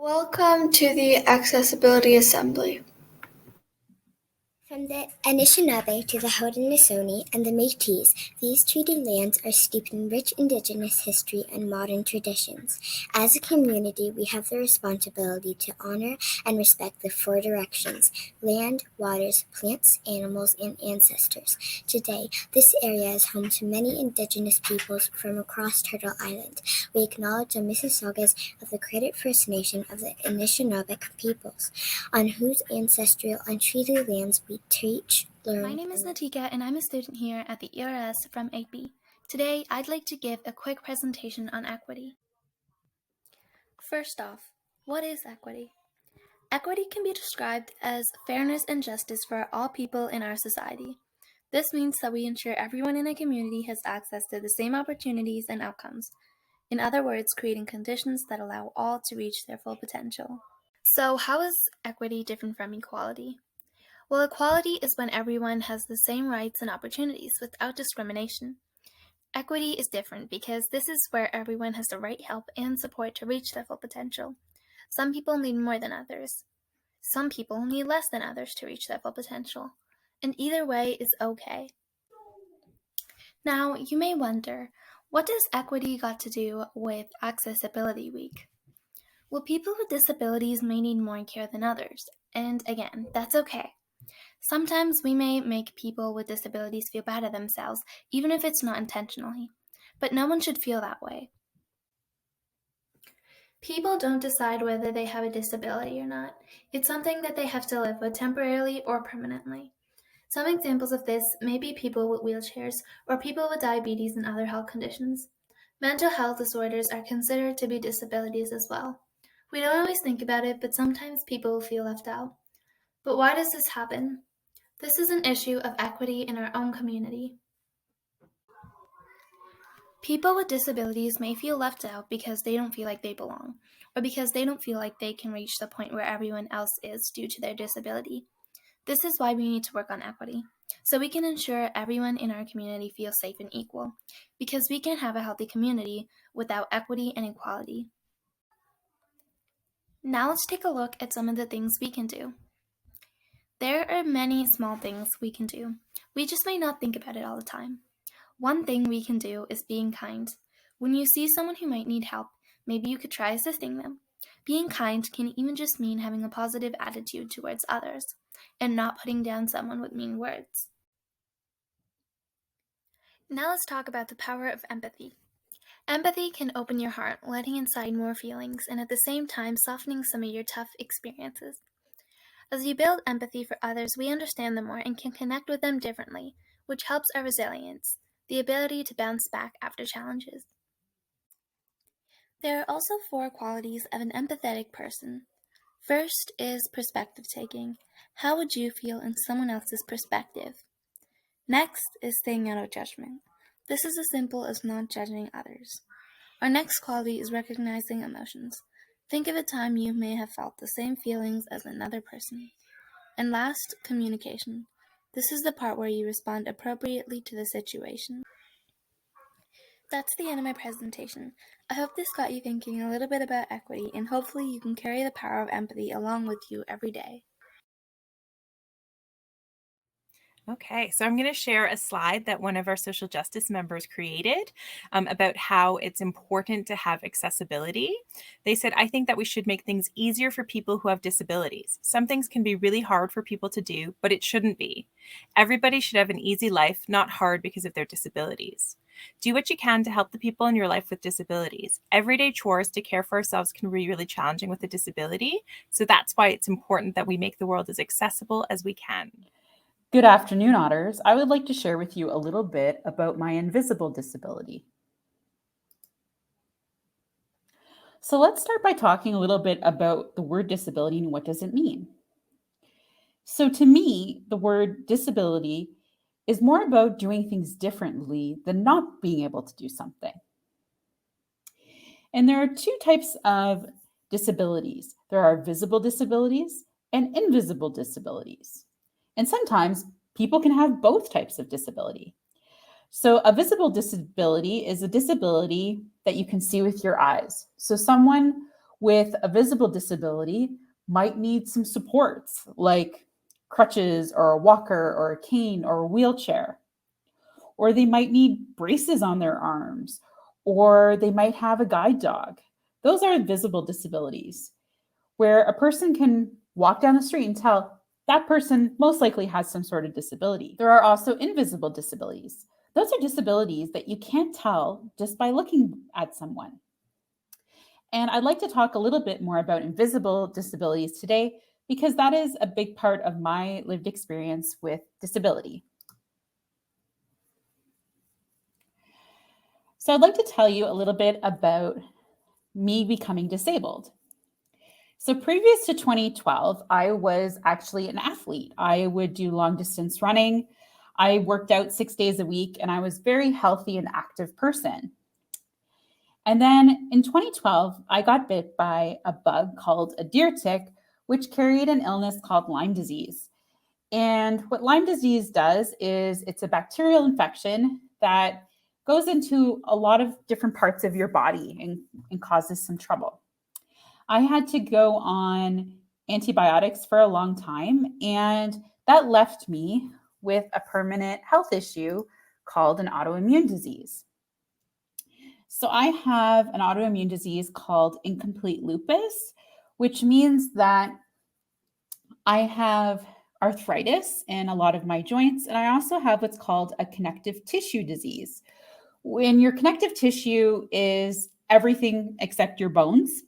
Welcome to the Accessibility Assembly. From the Anishinaabe to the Haudenosaunee and the Métis, these treaty lands are steeped in rich Indigenous history and modern traditions. As a community, we have the responsibility to honor and respect the four directions: land, waters, plants, animals, and ancestors. Today, this area is home to many Indigenous peoples from across Turtle Island. We acknowledge the Mississaugas of the Credit First Nation of the Anishinaabe peoples, on whose ancestral and treaty lands we teach, learn. My name is Natika, and I'm a student here at the ERS from 8B. Today, I'd like to give a quick presentation on equity. First off, what is equity? Equity can be described as fairness and justice for all people in our society. This means that we ensure everyone in a community has access to the same opportunities and outcomes. In other words, creating conditions that allow all to reach their full potential. So, how is equity different from equality? Well, equality is when everyone has the same rights and opportunities without discrimination. Equity is different because this is where everyone has the right help and support to reach their full potential. Some people need more than others. Some people need less than others to reach their full potential. And either way is okay. Now, you may wonder, what does equity got to do with Accessibility Week? Well, people with disabilities may need more care than others, and again, that's okay. Sometimes we may make people with disabilities feel bad at themselves, even if it's not intentionally. But no one should feel that way. People don't decide whether they have a disability or not. It's something that they have to live with temporarily or permanently. Some examples of this may be people with wheelchairs or people with diabetes and other health conditions. Mental health disorders are considered to be disabilities as well. We don't always think about it, but sometimes people feel left out. But why does this happen? This is an issue of equity in our own community. People with disabilities may feel left out because they don't feel like they belong, or because they don't feel like they can reach the point where everyone else is due to their disability. This is why we need to work on equity, so we can ensure everyone in our community feels safe and equal, because we can't have a healthy community without equity and equality. Now let's take a look at some of the things we can do. There are many small things we can do. We just may not think about it all the time. One thing we can do is being kind. When you see someone who might need help, maybe you could try assisting them. Being kind can even just mean having a positive attitude towards others and not putting down someone with mean words. Now let's talk about the power of empathy. Empathy can open your heart, letting inside more feelings and at the same time softening some of your tough experiences. As you build empathy for others, we understand them more and can connect with them differently, which helps our resilience, the ability to bounce back after challenges. There are also 4 qualities of an empathetic person. First is perspective taking. How would you feel in someone else's perspective? Next is staying out of judgment. This is as simple as not judging others. Our next quality is recognizing emotions. Think of a time you may have felt the same feelings as another person. And last, communication. This is the part where you respond appropriately to the situation. That's the end of my presentation. I hope this got you thinking a little bit about equity, and hopefully you can carry the power of empathy along with you every day. Okay, so I'm going to share a slide that one of our social justice members created about how it's important to have accessibility. They said, I think that we should make things easier for people who have disabilities. Some things can be really hard for people to do, but it shouldn't be. Everybody should have an easy life, not hard because of their disabilities. Do what you can to help the people in your life with disabilities. Everyday chores to care for ourselves can be really challenging with a disability, so that's why it's important that we make the world as accessible as we can. Good afternoon, Otters. I would like to share with you a little bit about my invisible disability. So let's start by talking a little bit about the word disability and what does it mean. So to me, the word disability is more about doing things differently than not being able to do something. And there are 2 types of disabilities. There are visible disabilities and invisible disabilities. And sometimes people can have both types of disability. So a visible disability is a disability that you can see with your eyes. So someone with a visible disability might need some supports like crutches or a walker or a cane or a wheelchair. Or they might need braces on their arms, or they might have a guide dog. Those are visible disabilities, where a person can walk down the street and tell that person most likely has some sort of disability. There are also invisible disabilities. Those are disabilities that you can't tell just by looking at someone. And I'd like to talk a little bit more about invisible disabilities today, because that is a big part of my lived experience with disability. So I'd like to tell you a little bit about me becoming disabled. So previous to 2012, I was actually an athlete. I would do long distance running. I worked out 6 days a week, and I was a very healthy and active person. And then in 2012, I got bit by a bug called a deer tick, which carried an illness called Lyme disease. And what Lyme disease does is it's a bacterial infection that goes into a lot of different parts of your body and causes some trouble. I had to go on antibiotics for a long time, and that left me with a permanent health issue called an autoimmune disease. So I have an autoimmune disease called incomplete lupus, which means that I have arthritis in a lot of my joints, and I also have what's called a connective tissue disease. When your connective tissue is everything except your bones.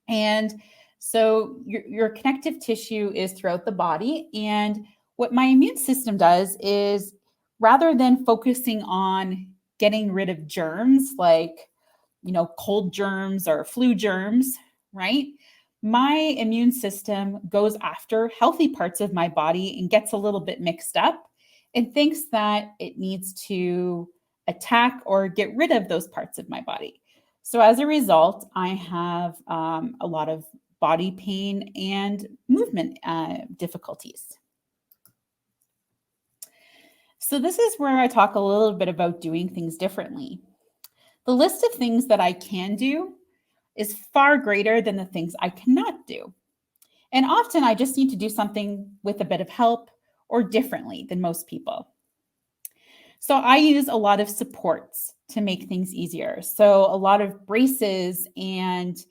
And so your connective tissue is throughout the body. And what my immune system does is, rather than focusing on getting rid of germs like, cold germs or flu germs, right? My immune system goes after healthy parts of my body and gets a little bit mixed up and thinks that it needs to attack or get rid of those parts of my body. So as a result, I have a lot of body pain and movement difficulties. So this is where I talk a little bit about doing things differently. The list of things that I can do is far greater than the things I cannot do. And often I just need to do something with a bit of help or differently than most people. So I use a lot of supports to make things easier. So a lot of braces and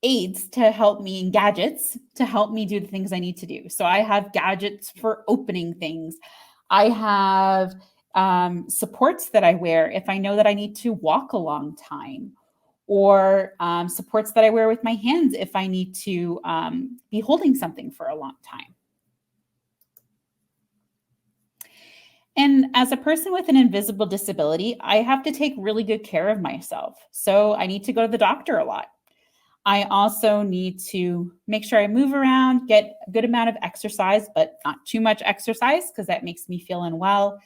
aids to help me, and gadgets to help me do the things I need to do. So I have gadgets for opening things. I have supports that I wear if I know that I need to walk a long time, or supports that I wear with my hands if I need to be holding something for a long time. And as a person with an invisible disability, I have to take really good care of myself. So I need to go to the doctor a lot. I also need to make sure I move around, get a good amount of exercise, but not too much exercise because that makes me feel unwell.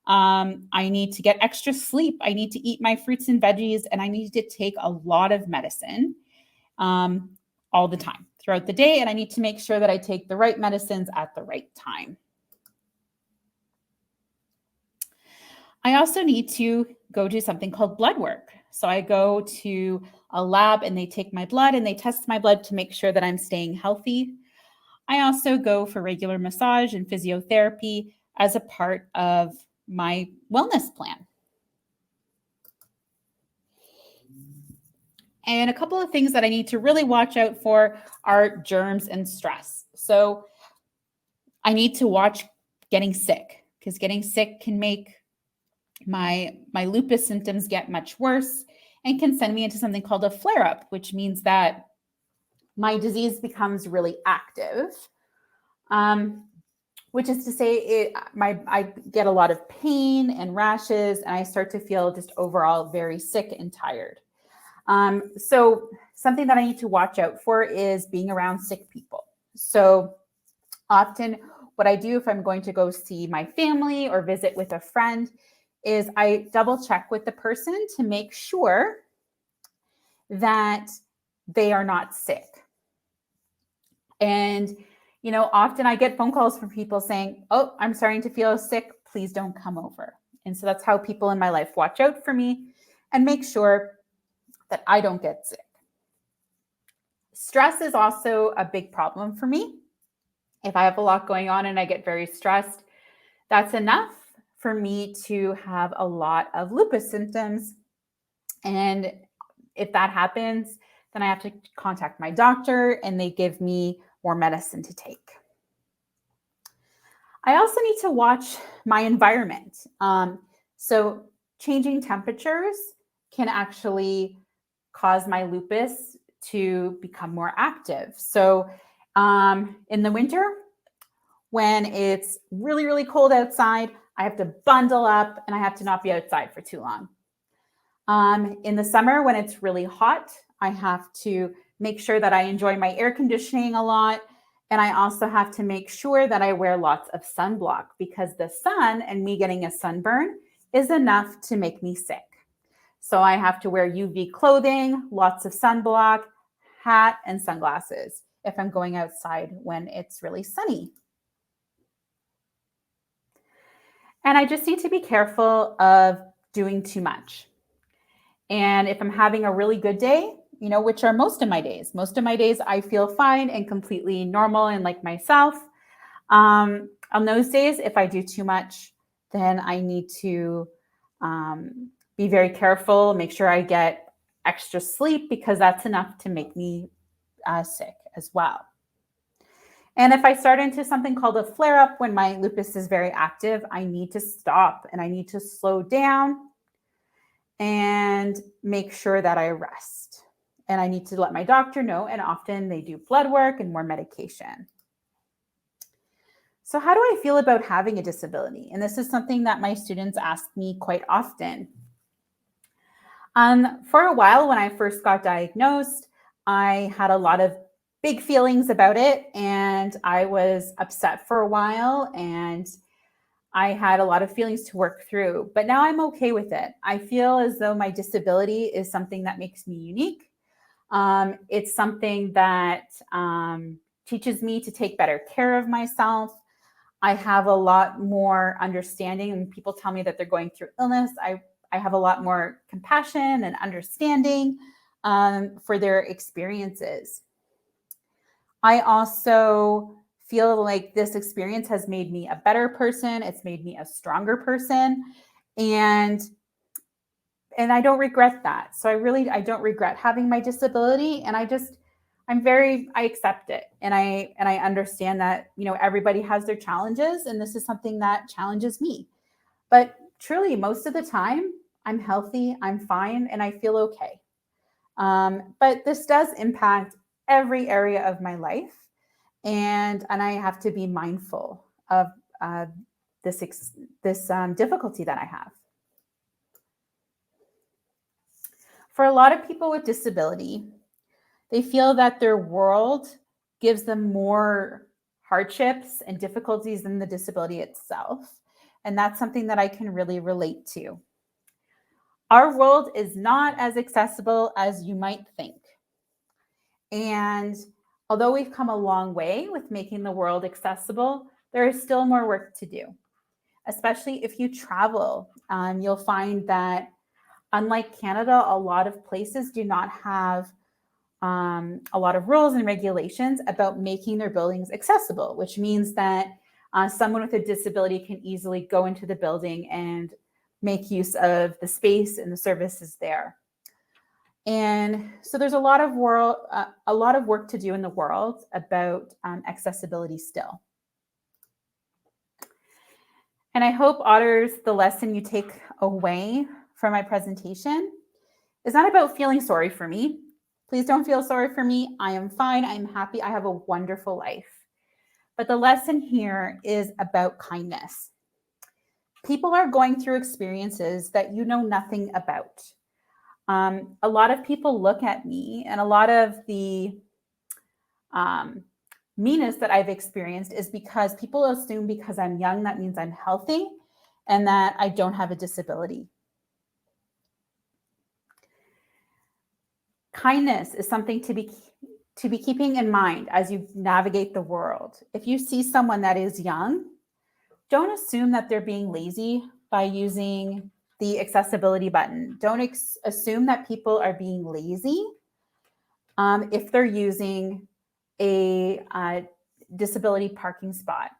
I need to get extra sleep. I need to eat my fruits and veggies, and I need to take a lot of medicine all the time throughout the day. And I need to make sure that I take the right medicines at the right time. I also need to go do something called blood work. So I go to a lab and they take my blood and they test my blood to make sure that I'm staying healthy. I also go for regular massage and physiotherapy as a part of my wellness plan. And a couple of things that I need to really watch out for are germs and stress. So I need to watch getting sick, because getting sick can make my lupus symptoms get much worse and can send me into something called a flare-up, which means that my disease becomes really active, which is to say I get a lot of pain and rashes, and I start to feel just overall very sick and tired. So something that I need to watch out for is being around sick people. So often what I do if I'm going to go see my family or visit with a friend is I double check with the person to make sure that they are not sick. And, often I get phone calls from people saying, "Oh, I'm starting to feel sick. Please don't come over." And so that's how people in my life watch out for me and make sure that I don't get sick. Stress is also a big problem for me. If I have a lot going on and I get very stressed, that's enough for me to have a lot of lupus symptoms. And if that happens, then I have to contact my doctor and they give me more medicine to take. I also need to watch my environment. So changing temperatures can actually cause my lupus to become more active. So in the winter, when it's really, really cold outside, I have to bundle up and I have to not be outside for too long. In the summer, when it's really hot, I have to make sure that I enjoy my air conditioning a lot. And I also have to make sure that I wear lots of sunblock because the sun and me getting a sunburn is enough to make me sick. So I have to wear UV clothing, lots of sunblock, hat, and sunglasses if I'm going outside when it's really sunny. And I just need to be careful of doing too much. And if I'm having a really good day, which are most of my days I feel fine and completely normal and like myself. On those days, if I do too much, then I need to be very careful, make sure I get extra sleep because that's enough to make me sick as well. And if I start into something called a flare-up when my lupus is very active, I need to stop and I need to slow down and make sure that I rest. And I need to let my doctor know, and often they do blood work and more medication. So how do I feel about having a disability? And this is something that my students ask me quite often. For a while, when I first got diagnosed, I had a lot of big feelings about it, and I was upset for a while, and I had a lot of feelings to work through, but now I'm okay with it. I feel as though my disability is something that makes me unique. It's something that teaches me to take better care of myself. I have a lot more understanding, and people tell me that they're going through illness. I have a lot more compassion and understanding for their experiences. I also feel like this experience has made me a better person. It's made me a stronger person. And I don't regret that. So I don't regret having my disability. And I accept it. And I understand that, everybody has their challenges, and this is something that challenges me. But truly, most of the time, I'm healthy, I'm fine, and I feel okay. But this does impact every area of my life. And I have to be mindful of this difficulty that I have. For a lot of people with disability, they feel that their world gives them more hardships and difficulties than the disability itself. And that's something that I can really relate to. Our world is not as accessible as you might think. And although we've come a long way with making the world accessible, there is still more work to do. Especially if you travel, you'll find that unlike Canada, a lot of places do not have a lot of rules and regulations about making their buildings accessible, which means that someone with a disability can easily go into the building and make use of the space and the services there. And so there's a lot of work to do in the world about accessibility still. And I hope, Otters, the lesson you take away from my presentation is not about feeling sorry for me. Please don't feel sorry for me. I am fine. I'm happy. I have a wonderful life. But the lesson here is about kindness. People are going through experiences that you know nothing about. A lot of people look at me, and a lot of the meanness that I've experienced is because people assume because I'm young, that means I'm healthy and that I don't have a disability. Kindness is something to be keeping in mind as you navigate the world. If you see someone that is young, don't assume that they're being lazy by using the accessibility button. Don't assume that people are being lazy if they're using a disability parking spot.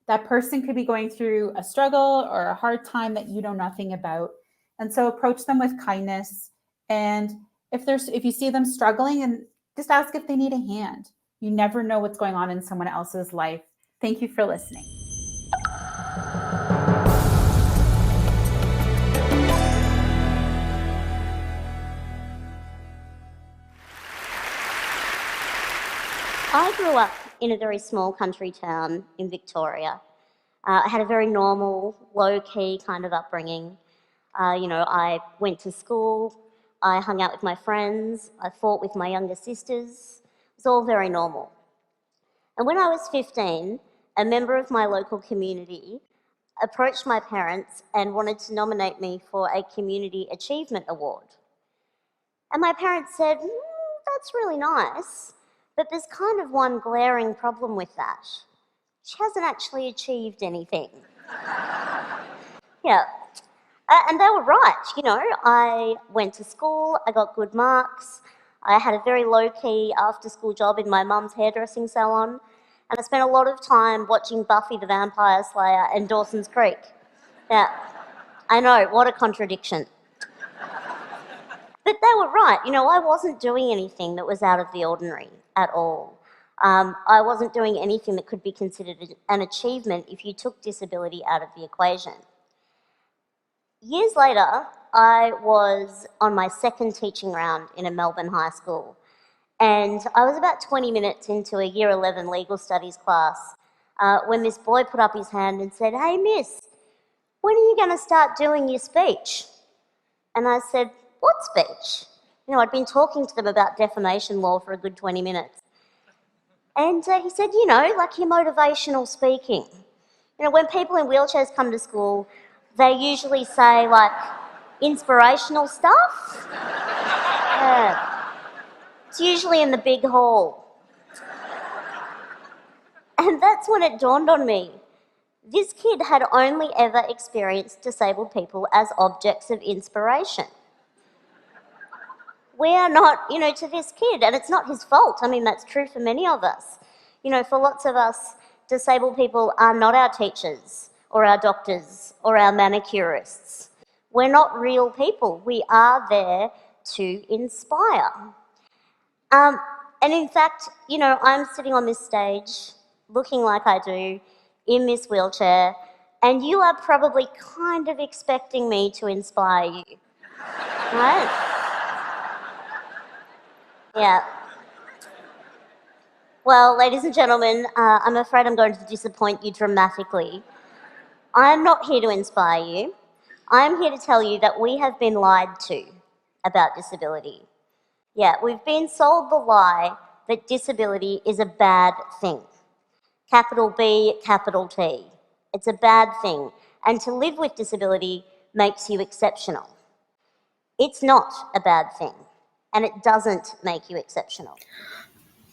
That person could be going through a struggle or a hard time that you know nothing about. And so approach them with kindness. And if you see them struggling, and just ask if they need a hand. You never know what's going on in someone else's life. Thank you for listening. I grew up in a very small country town in Victoria. I had a very normal, low-key kind of upbringing. I went to school, I hung out with my friends, I fought with my younger sisters. It was all very normal. And when I was 15, a member of my local community approached my parents and wanted to nominate me for a Community Achievement Award. And my parents said, that's really nice, but there's kind of one glaring problem with that. She hasn't actually achieved anything. Yeah. And they were right, I went to school, I got good marks, I had a very low-key after-school job in my mum's hairdressing salon, and I spent a lot of time watching Buffy the Vampire Slayer and Dawson's Creek. Yeah, I know, what a contradiction. But they were right, I wasn't doing anything that was out of the ordinary at all. I wasn't doing anything that could be considered an achievement if you took disability out of the equation. Years later, I was on my second teaching round in a Melbourne high school, and I was about 20 minutes into a Year 11 legal studies class when this boy put up his hand and said, "Hey miss, when are you going to start doing your speech?" And I said, "What speech?" I'd been talking to them about defamation law for a good 20 minutes. And he said, like your motivational speaking. When people in wheelchairs come to school, they usually say, like, inspirational stuff. Yeah. It's usually in the big hall. And that's when it dawned on me. This kid had only ever experienced disabled people as objects of inspiration. We are not, to this kid, and it's not his fault. I mean, that's true for many of us. For lots of us, disabled people are not our teachers or our doctors or our manicurists. We're not real people. We are there to inspire. And in fact, I'm sitting on this stage looking like I do in this wheelchair, and you are probably kind of expecting me to inspire you, right? Yeah. Well, ladies and gentlemen, I'm afraid I'm going to disappoint you dramatically. I'm not here to inspire you. I'm here to tell you that we have been lied to about disability. Yeah, we've been sold the lie that disability is a bad thing. Capital B, capital T. It's a bad thing. And to live with disability makes you exceptional. It's not a bad thing. And it doesn't make you exceptional.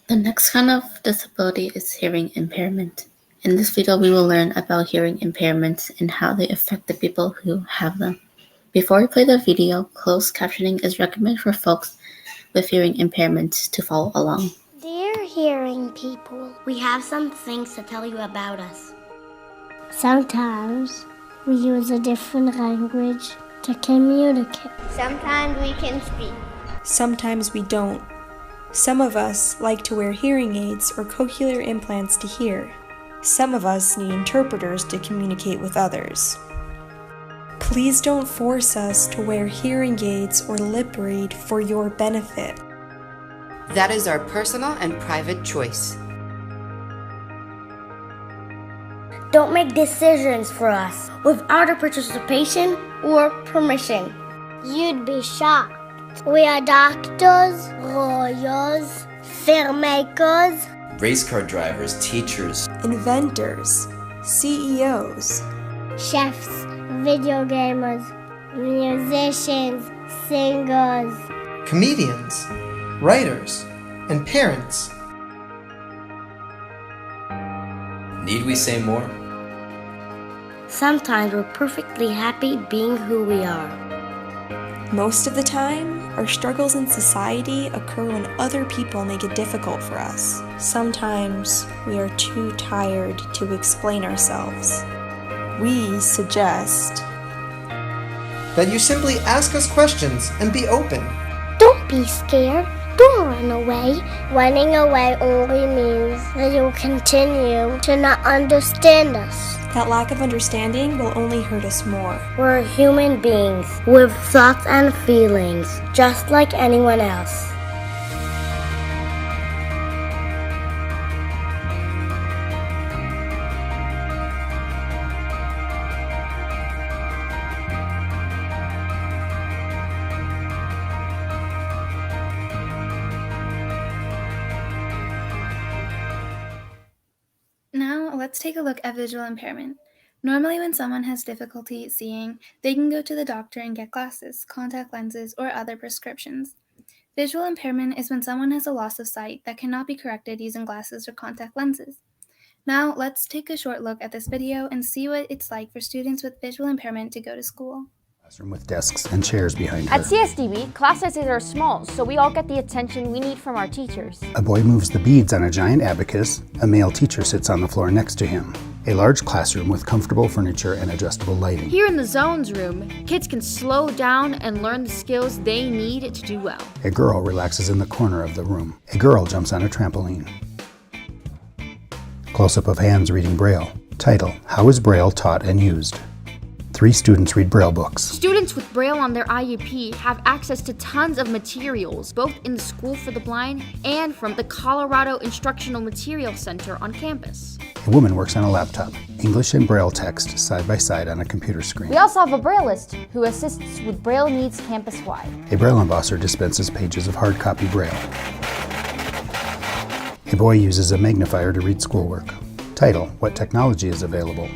The next kind of disability is hearing impairment. In this video, we will learn about hearing impairments and how they affect the people who have them. Before we play the video, closed captioning is recommended for folks with hearing impairments to follow along. Dear hearing people, We have some things to tell you about us. sometimes we use a different language to communicate. sometimes we can speak. Sometimes we don't. Some of us like to wear hearing aids or cochlear implants to hear. Some of us need interpreters to communicate with others. Please don't force us to wear hearing aids or lip read for your benefit. That is our personal and private choice. Don't make decisions for us without our participation or permission. You'd be shocked. We are doctors, lawyers, filmmakers, race car drivers, teachers, Inventors, CEOs, chefs, video gamers, musicians, singers, comedians, writers, and parents. Need we say more? Sometimes we're perfectly happy being who we are. Most of the time, our struggles in society occur when other people make it difficult for us. Sometimes we are too tired to explain ourselves. We suggest that you simply ask us questions and be open. Don't be scared. Don't run away. Running away only means that you'll continue to not understand us. that lack of understanding will only hurt us more. We're human beings with thoughts and feelings, just like anyone else. Now, let's take a look at visual impairment. Normally, when someone has difficulty seeing, they can go to the doctor and get glasses, contact lenses, or other prescriptions. Visual impairment is when someone has a loss of sight that cannot be corrected using glasses or contact lenses. Now, let's take a short look at this video and see what it's like for students with visual impairment to go to school. Classroom with desks and chairs behind her. At CSDB, class sizes are small, so we all get the attention we need from our teachers. A boy moves the beads on a giant abacus. A male teacher sits on the floor next to him. A large classroom with comfortable furniture and adjustable lighting. Here in the Zones room, kids can slow down and learn the skills they need to do well. A girl relaxes in the corner of the room. A girl jumps on a trampoline. Close-up of hands reading Braille. Title: How is Braille taught and used? 3 students read Braille books. Students with Braille on their IEP have access to tons of materials, both in the School for the Blind and from the Colorado Instructional Material Center on campus. A woman works on a laptop. English and Braille text side by side on a computer screen. We also have a Brailleist who assists with Braille needs campus-wide. A Braille embosser dispenses pages of hard copy Braille. A boy uses a magnifier to read schoolwork. Title: What technology is available?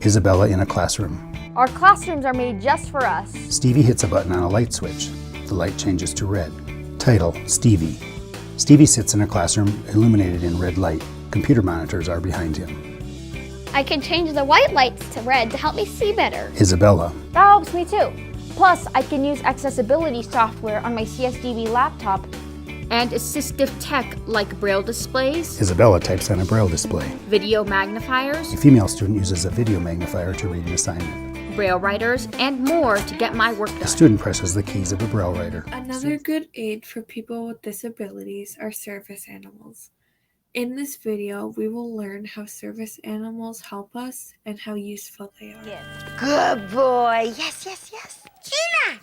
Isabella in a classroom. Our classrooms are made just for us. Stevie hits a button on a light switch. The light changes to red. Title: Stevie. Stevie sits in a classroom illuminated in red light. Computer monitors are behind him. I can change the white lights to red to help me see better. Isabella. That helps me too. Plus, I can use accessibility software on my CSDB laptop and assistive tech like Braille displays. Isabella types on a Braille display. Video magnifiers. A female student uses a video magnifier to read an assignment. Braille writers, and more to get my work done. A student presses the keys of a Braille writer. Another good aid for people with disabilities are service animals. In this video, we will learn how service animals help us and how useful they are. Good boy. Yes, yes, yes. Gina!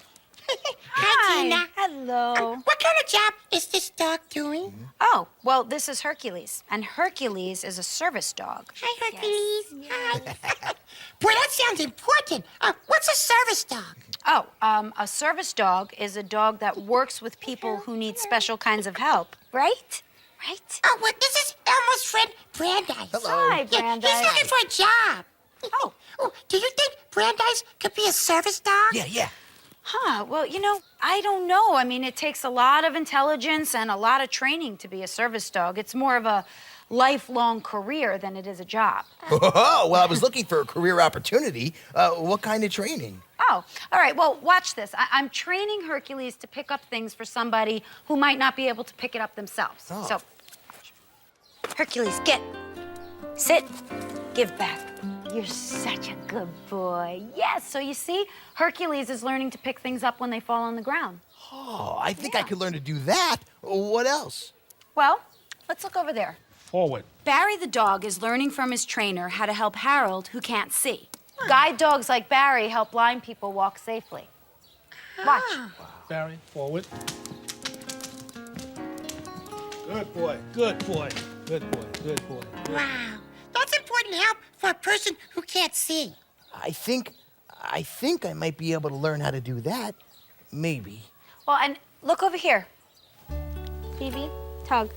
Hi, Gina. Hello. What kind of job is this dog doing? Oh, well, this is Hercules, and Hercules is a service dog. Hi, Hercules. Hi. Boy, that sounds important. What's a service dog? Oh, a service dog is a dog that works with people who need special kinds of help, right? Right? Oh, well, this is Elmo's friend, Brandeis. Hello. Hi, Brandeis. He's looking for a job. Oh, do you think Brandeis could be a service dog? Yeah. Huh, well, I don't know. I mean, it takes a lot of intelligence and a lot of training to be a service dog. It's more of a lifelong career than it is a job. Oh, well, I was looking for a career opportunity. What kind of training? Oh, all right, well, watch this. I'm training Hercules to pick up things for somebody who might not be able to pick it up themselves. Oh. So, Hercules, get, sit, give back. You're such a good boy. Yes, so you see, Hercules is learning to pick things up when they fall on the ground. Oh, I think I could learn to do that. What else? Well, let's look over there. Forward. Barry the dog is learning from his trainer how to help Harold, who can't see. Guide dogs like Barry help blind people walk safely. Watch. Barry, forward. Good boy, good boy, good boy, good boy. Wow, that's important help for a person who can't see. I think I might be able to learn how to do that. Maybe. Well, and look over here. Phoebe, tug.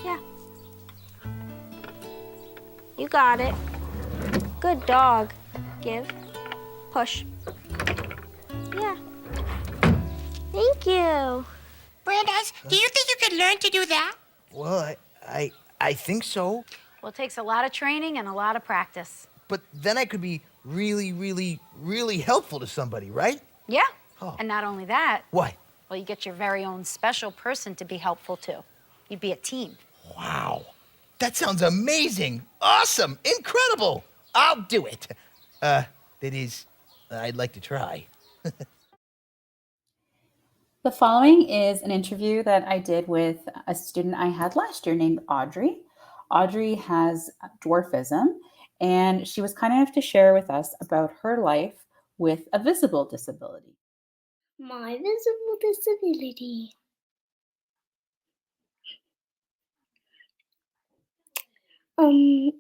Yeah. You got it. Good dog. Give. Push. Yeah. Thank you. Brandeis, do you think you could learn to do that? Well, I think so. Well, it takes a lot of training and a lot of practice. but then I could be really, really, really helpful to somebody, right? Yeah. Oh. And not only that, What? well, you get your very own special person to be helpful too. You'd be a team. Wow. That sounds amazing. Awesome. Incredible. I'll do it. That is, I'd like to try. The following is an interview that I did with a student I had last year named Audrey. Audrey has dwarfism, and she was kind enough to share with us about her life with a visible disability. My visible disability. I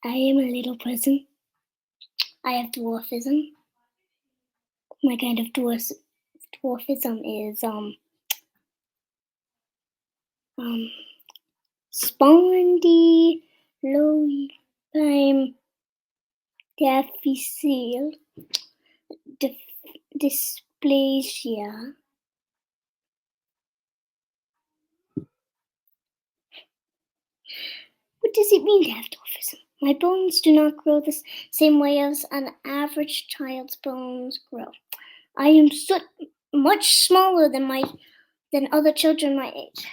am a little person. I have dwarfism. My kind of dwarfism is spondylometaphyseal dysplasia. What does it mean to have dwarfism? My bones do not grow the same way as an average child's bones grow. I am much smaller than other children my age.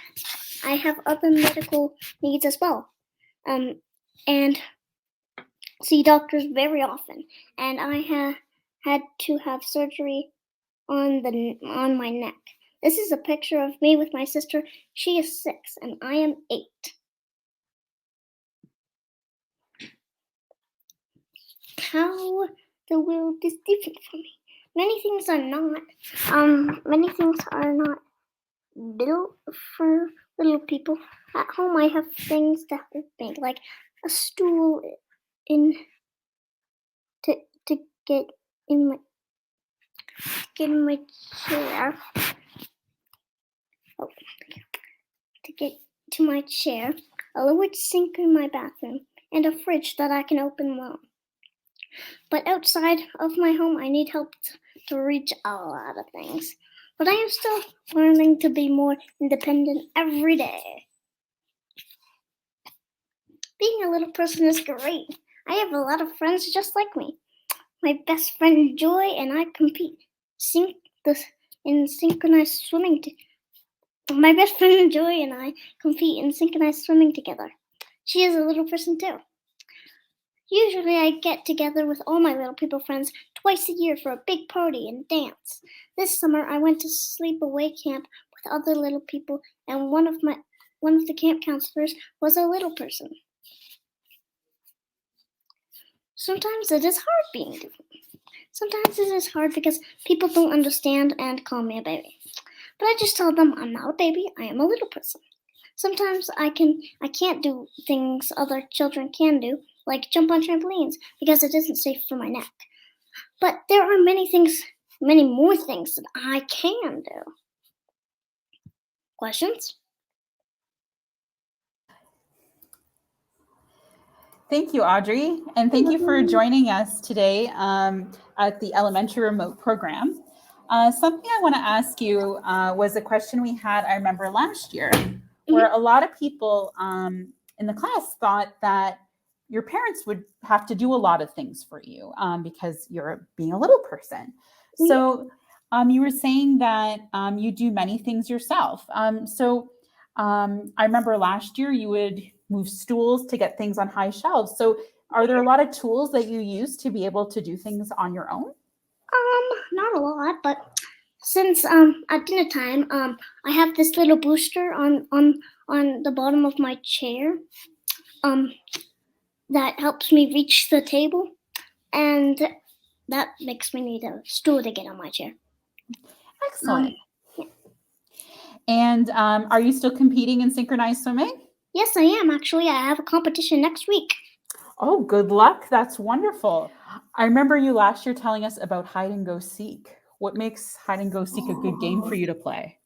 I have other medical needs as well, and see doctors very often. And I had to have surgery on my neck. This is a picture of me with my sister. She is 6 and I am 8. How the world is different from me. Many things are not built for little people. At home I have things to help me, like a stool to get in my chair. To get to my chair, a lowered sink in my bathroom, and a fridge that I can open alone. But outside of my home, I need help to reach a lot of things. But I am still learning to be more independent every day. Being a little person is great. I have a lot of friends just like me. My best friend Joy and I compete in synchronized swimming. My best friend Joy and I compete in synchronized swimming together. She is a little person too. Usually I get together with all my little people friends twice a year for a big party and dance. This summer I went to sleepaway camp with other little people, and one of the camp counselors was a little person. Sometimes it is hard being different. Sometimes it is hard because people don't understand and call me a baby. But I just tell them I'm not a baby, I am a little person. Sometimes I can't do things other children can do, like jump on trampolines, because it isn't safe for my neck. But there are many more things that I can do. Questions? Thank you, Audrey, and thank you for joining us today at the Elementary Remote Program. Something I want to ask you was a question we had, I remember last year, where a lot of people in the class thought that your parents would have to do a lot of things for you because you're being a little person. So you were saying that you do many things yourself. I remember last year you would move stools to get things on high shelves. So are there a lot of tools that you use to be able to do things on your own? Not a lot, but since at dinner time, I have this little booster on the bottom of my chair that helps me reach the table, and that makes me need a stool to get on my chair. Excellent. And are you still competing in synchronized swimming? Yes, I am. Actually, I have a competition next week. Oh, good luck. That's wonderful. I remember you last year telling us about hide and go seek. What makes hide and go seek a good game for you to play?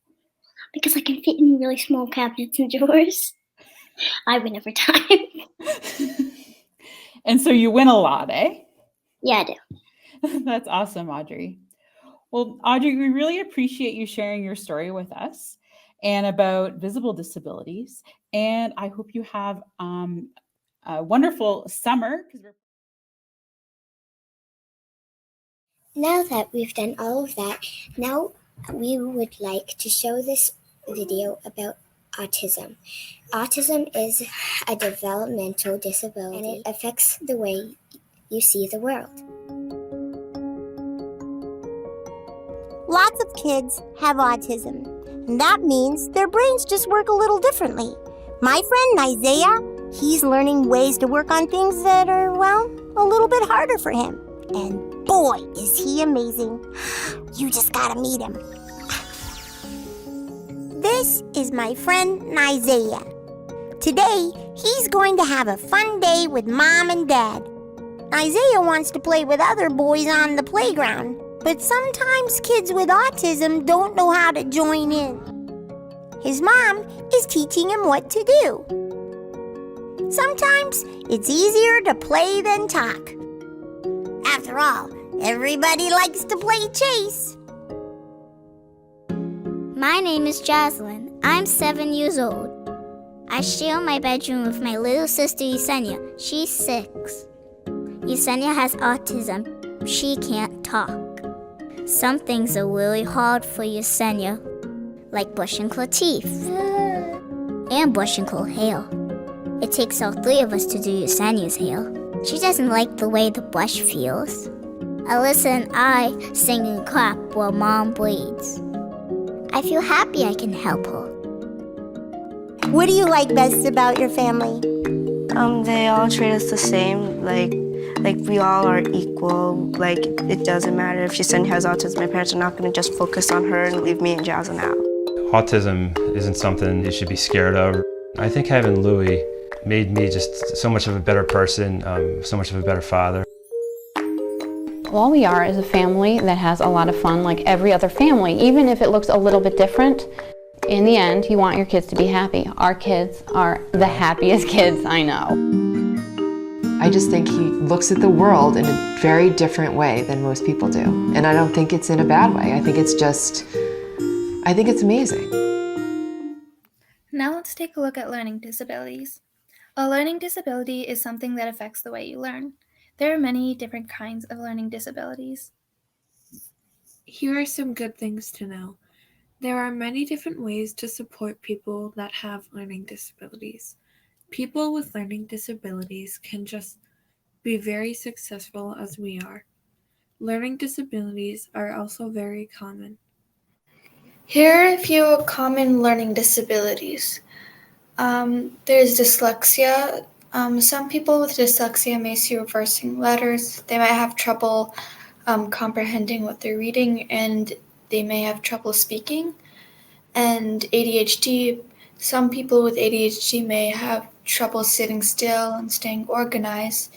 Because I can fit in really small cabinets and drawers. I win every time. And so you win a lot, eh? Yeah, I do. That's awesome, Audrey. Well, Audrey, we really appreciate you sharing your story with us. and about visible disabilities. And I hope you have a wonderful summer. Now that we've done all of that, now we would like to show this video about autism. Autism is a developmental disability, and it affects the way you see the world. Lots of kids have autism, and that means their brains just work a little differently. My friend Isaiah, he's learning ways to work on things that are, well, a little bit harder for him. And boy, is he amazing. You just gotta meet him. This is my friend Isaiah. Today, he's going to have a fun day with Mom and Dad. Isaiah wants to play with other boys on the playground, but sometimes kids with autism don't know how to join in. His mom is teaching him what to do. Sometimes it's easier to play than talk. After all, everybody likes to play chase. My name is Jocelyn. I'm 7 years old. I share my bedroom with my little sister Yesenia. She's 6. Yesenia has autism. She can't talk. Some things are really hard for Yesenia, like brushing her teeth and brushing her hair. It takes all 3 of us to do Yesenia's hair. She doesn't like the way the brush feels. Alyssa and I sing and clap while Mom braids. I feel happy I can help her. What do you like best about your family? They all treat us the same, like we all are equal. Like, it doesn't matter if Yesenia has autism, my parents are not going to just focus on her and leave me and Jasmine out. Autism isn't something you should be scared of. I think having Louie made me just so much of a better person, so much of a better father. All we are is a family that has a lot of fun like every other family, even if it looks a little bit different. In the end, you want your kids to be happy. Our kids are the happiest kids I know. I just think he looks at the world in a very different way than most people do. And I don't think it's in a bad way. I think it's amazing. Now let's take a look at learning disabilities. A learning disability is something that affects the way you learn. There are many different kinds of learning disabilities. Here are some good things to know. There are many different ways to support people that have learning disabilities. People with learning disabilities can just be very successful as we are. Learning disabilities are also very common. Here are a few common learning disabilities. There's dyslexia. Some people with dyslexia may see reversing letters. They might have trouble comprehending what they're reading, and they may have trouble speaking. And ADHD, some people with ADHD may have trouble sitting still and staying organized,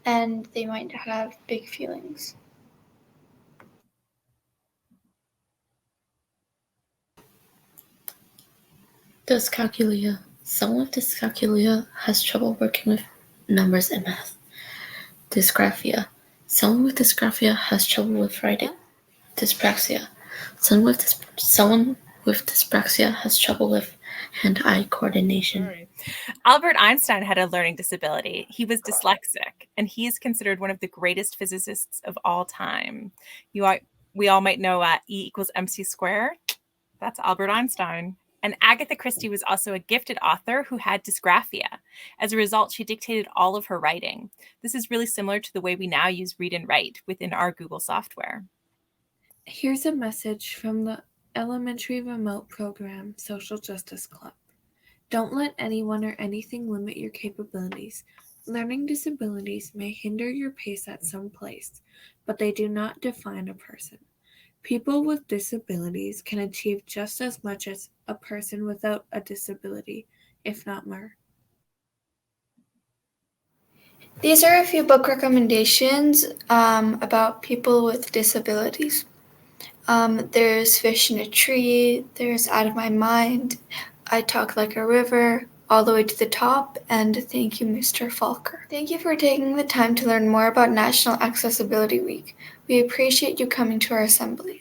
and they might have big feelings. Dyscalculia. Someone with dyscalculia has trouble working with numbers and math. Dysgraphia. Someone with dysgraphia has trouble with writing. Dyspraxia. Someone with dyspraxia has trouble with hand-eye coordination. Albert Einstein had a learning disability. He was dyslexic, and he is considered one of the greatest physicists of all time. We all might know E = mc squared. That's Albert Einstein. And Agatha Christie was also a gifted author who had dysgraphia. As a result, she dictated all of her writing. This is really similar to the way we now use read and write within our Google software. Here's a message from the Elementary Remote Program Social Justice Club. Don't let anyone or anything limit your capabilities. Learning disabilities may hinder your pace at some place, but they do not define a person. People with disabilities can achieve just as much as a person without a disability, if not more. These are a few book recommendations about people with disabilities. There's Fish in a Tree, there's Out of My Mind, I Talk Like a River, All the Way to the Top, and Thank You, Mr. Falker. Thank you for taking the time to learn more about National Accessibility Week. We appreciate you coming to our assemblies.